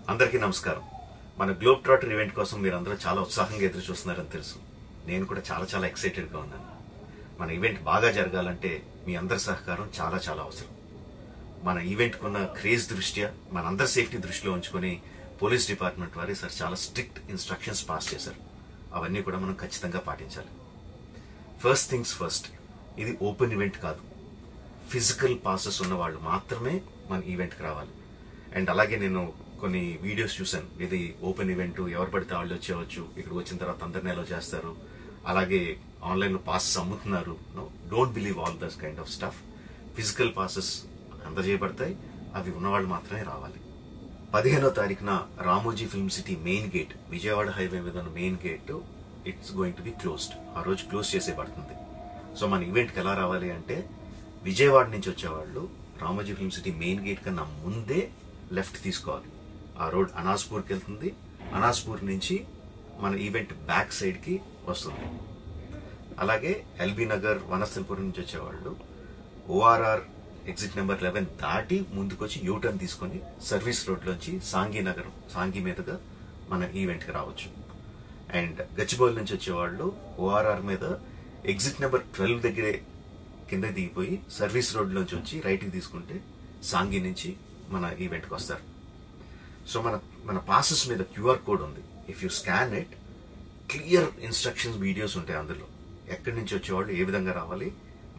అందరికీ నమస్కారం. మన గ్లోబ్ ట్రాటర్ ఈవెంట్ కోసం మీరందరూ చాలా ఉత్సాహంగా ఎదురు చూస్తున్నారని తెలుసు. నేను కూడా చాలా ఎక్సైటెడ్గా ఉన్నాను. మన ఈవెంట్ బాగా జరగాలంటే మీ అందరి సహకారం చాలా అవసరం. మన ఈవెంట్కి ఉన్న క్రేజ్ దృష్ట్యా మనందరి సేఫ్టీ దృష్టిలో ఉంచుకొని పోలీస్ డిపార్ట్మెంట్ వారు సార్ చాలా స్ట్రిక్ట్ ఇన్స్ట్రక్షన్స్ పాస్ చేశారు. అవన్నీ కూడా మనం ఖచ్చితంగా పాటించాలి. ఫస్ట్ థింగ్స్ ఫస్ట్, ఇది ఓపెన్ ఈవెంట్ కాదు. ఫిజికల్ పాసెస్ ఉన్న వాళ్ళు మాత్రమే మన ఈవెంట్కి రావాలి. అండ్ అలాగే నేను కొన్ని వీడియోస్ చూశాను, ఇది ఓపెన్ ఈవెంట్, ఎవరు పడితే వాళ్ళు వచ్చేవచ్చు, ఇక్కడికి వచ్చిన తర్వాత అందరినీ ఎలా చేస్తారు, అలాగే ఆన్లైన్లో పాసెస్ అమ్ముతున్నారు. Don't believe all these kind of stuff. Physical passes అందజేయబడతాయి, అవి ఉన్నవాళ్ళు మాత్రమే రావాలి. 15వ తారీఖున Ramoji film city main gate, Vijayawada highway మీద ఉన్న main gate it's going to be closed. ఆ రోజు క్లోజ్ చేసేయబడుతుంది. సో మన ఈవెంట్కి ఎలా రావాలి అంటే, విజయవాడ నుంచి వచ్చేవాళ్ళు Ramoji film city main gate కన్నా ముందే లెఫ్ట్ తీసుకోవాలి. ఆ రోడ్ అనాస్పూర్కి వెళ్తుంది. అనాస్పూర్ నుంచి మన ఈవెంట్ బ్యాక్ సైడ్కి వస్తుంది. అలాగే ఎల్బీ నగర్, వనస్థలపురం నుంచి వచ్చేవాళ్ళు ఓఆర్ఆర్ ఎగ్జిట్ నెంబర్ 11 దాటి ముందుకొచ్చి యూటర్న్ తీసుకొని సర్వీస్ రోడ్లోంచి సాంఘీ మీదుగా మన ఈవెంట్కి రావచ్చు. అండ్ గచ్చిబౌలి నుంచి వచ్చేవాళ్ళు ఓఆర్ఆర్ మీద ఎగ్జిట్ నెంబర్ 12 దగ్గరే కింద దిగిపోయి సర్వీస్ రోడ్లోంచి వచ్చి రైట్కి తీసుకుంటే సాంఘీ నుంచి మన ఈవెంట్కి వస్తారు. సో మన పాసెస్ మీద క్యూఆర్ కోడ్ ఉంది. If you scan it, clear instructions videos ఉంటాయి అందులో. ఎక్కడి నుంచి వచ్చేవాళ్ళు ఏ విధంగా రావాలి,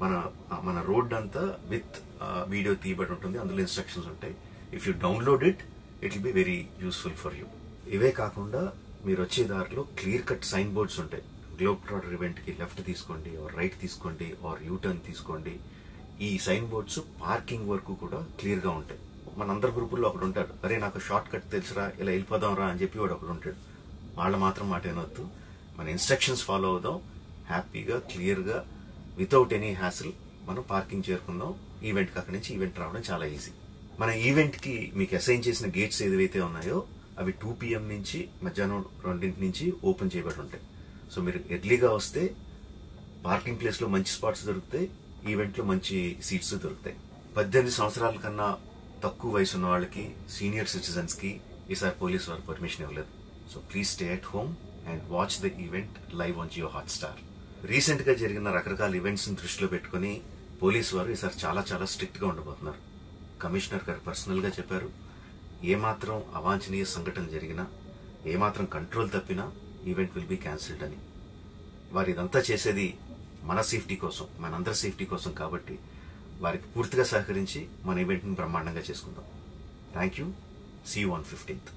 మన రోడ్ అంతా విత్ వీడియో తీయబడి ఉంటుంది. అందులో ఇన్స్ట్రక్షన్స్ ఉంటాయి. If you download it will be very useful for you. ఇవే కాకుండా మీరు వచ్చే దారిలో క్లియర్ కట్ సైన్ బోర్డ్స్ ఉంటాయి. గ్లోబ్ ట్రాటర్ ఈవెంట్కి లెఫ్ట్ తీసుకోండి, ఆర్ రైట్ తీసుకోండి, ఆర్ యూటర్న్ తీసుకోండి. ఈ సైన్ బోర్డ్స్ పార్కింగ్ వరకు కూడా క్లియర్గా ఉంటాయి. మనందరి గ్రూపుల్లో ఒకడు ఉంటాడు, అరే నాకు షార్ట్ కట్ తెలుసురా, ఇలా వెళ్ళిపోదాం రా అని చెప్పి వాడు ఒకడు ఉంటాడు. వాళ్ళ మాత్రం మాట వినొద్దు. మన ఇన్స్ట్రక్షన్స్ ఫాలో అవుదాం. హ్యాపీగా క్లియర్గా వితౌట్ ఎనీ హ్యాసిల్ మనం పార్కింగ్ చేరుకుందాం. ఈవెంట్కి అక్కడి నుంచి ఈవెంట్ రావడం చాలా ఈజీ. మన ఈవెంట్కి మీకు అసైన్ చేసిన గేట్స్ ఏదైతే ఉన్నాయో అవి 2 PM నుంచి మధ్యాహ్నం 2 నుంచి ఓపెన్ చేయబడి ఉంటాయి. సో మీరు ఎర్లీగా వస్తే పార్కింగ్ ప్లేస్లో మంచి స్పాట్స్ దొరుకుతాయి, ఈవెంట్లో మంచి సీట్స్ దొరుకుతాయి. 18 సంవత్సరాల కన్నా తక్కువ వయసు ఉన్న వాళ్ళకి, సీనియర్ సిటిజన్స్కి ఈసారి పోలీస్ వారు పర్మిషన్ ఇవ్వలేదు. So please stay at home and watch the event live on Jio Hotstar. రీసెంట్గా జరిగిన రకరకాల ఈవెంట్స్ని దృష్టిలో పెట్టుకుని పోలీసు వారు ఈసారి చాలా స్ట్రిక్ట్గా ఉండబోతున్నారు. కమిషనర్ గారు పర్సనల్గా చెప్పారు, ఏమాత్రం అవాంఛనీయ సంఘటన జరిగినా, ఏమాత్రం కంట్రోల్ తప్పినా ఈవెంట్ విల్ బీ క్యాన్సిల్డ్ అని. వారు ఇదంతా చేసేది మన సేఫ్టీ కోసం, మనందరి సేఫ్టీ కోసం. కాబట్టి వారికి పూర్తిగా సహకరించి మన ఈవెంట్ని బ్రహ్మాండంగా చేసుకుందాం. Thank you. See you on 15th.